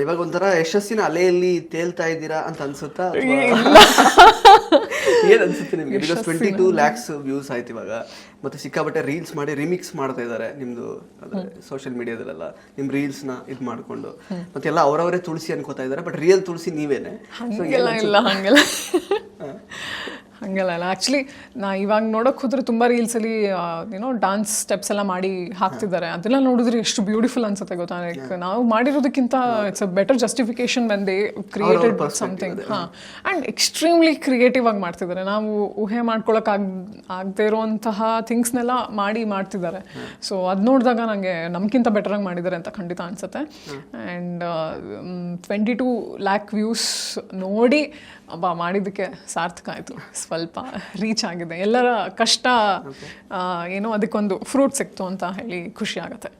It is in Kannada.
ಇವಾಗ ಒಂಥರ ಯಶಸ್ಸಿನ ಅಲೆಯಲ್ಲಿ ತೇಲ್ತಾ ಇದ್ದೀರಾ ಅಂತ ಅನ್ಸುತ್ತಾ? ಏನ್ ಅನ್ಸುತ್ತೆ ನಿಮ್ಗೆ? ಬಿಕಾಸ್ 22 lakhs ವ್ಯೂಸ್ ಆಯ್ತು ಇವಾಗ, ಮತ್ತೆ ಸಿಕ್ಕಾಪಟ್ಟೆ ರೀಲ್ಸ್ ಮಾಡಿ ರಿಮಿಕ್ಸ್ ಮಾಡ್ತಾ ಇದ್ದಾರೆ ನಿಮ್ದು ಸೋಷಿಯಲ್ ಮೀಡಿಯಾದಲ್ಲೆಲ್ಲ. ನಿಮ್ ರೀಲ್ಸ್ ನ ಇದ್ ಮಾಡ್ಕೊಂಡು ಮತ್ತೆ ಎಲ್ಲ ಅವರವರೇ ತುಳಸಿ ಅನ್ಕೋತಾ ಇದಾರೆ, ಬಟ್ ರಿಯಲ್ ತುಳಸಿ ನೀವೇನೆ. ಹಂಗೆಲ್ಲ ಇಲ್ಲ. ಆ್ಯಕ್ಚುಲಿ ನಾ ಇವಾಗ ನೋಡೋಕೆ ಹೋದ್ರೆ ತುಂಬ ರೀಲ್ಸಲ್ಲಿ ಏನೋ ಡಾನ್ಸ್ ಸ್ಟೆಪ್ಸ್ ಎಲ್ಲ ಮಾಡಿ ಹಾಕ್ತಿದ್ದಾರೆ. ಅದೆಲ್ಲ ನೋಡಿದ್ರೆ ಎಷ್ಟು ಬ್ಯೂಟಿಫುಲ್ ಅನ್ಸುತ್ತೆ ಗೊತ್ತಾ. ಲೈಕ್ ನಾವು ಮಾಡಿರೋದಕ್ಕಿಂತ it's a better justification when they created something. ಹಾಂ, ಆ್ಯಂಡ್ ಎಕ್ಸ್ಟ್ರೀಮ್ಲಿ ಕ್ರಿಯೇಟಿವ್ ಆಗಿ ಮಾಡ್ತಿದ್ದಾರೆ. ನಾವು ಊಹೆ ಆಗದೆ ಇರುವಂತಹ ಥಿಂಗ್ಸ್ನೆಲ್ಲ ಮಾಡ್ತಿದ್ದಾರೆ. ಸೊ ಅದು ನೋಡಿದಾಗ ನನಗೆ ನಮ್ಗಿಂತ ಬೆಟರಾಗಿ ಮಾಡಿದ್ದಾರೆ ಅಂತ ಖಂಡಿತ ಅನಿಸುತ್ತೆ. ಆ್ಯಂಡ್ 22 lakh ವ್ಯೂಸ್ ನೋಡಿ ಮಾಡಿದ್ದಕ್ಕೆ ಸಾರ್ಥಕ ಆಯಿತು. ಸ್ವಲ್ಪ ರೀಚ್ ಆಗಿದೆ, ಎಲ್ಲರ ಕಷ್ಟ ಏನೋ ಅದಕ್ಕೊಂದು ಫ್ರೂಟ್ ಸಿಕ್ತು ಅಂತ ಹೇಳಿ ಖುಷಿ ಆಗುತ್ತೆ.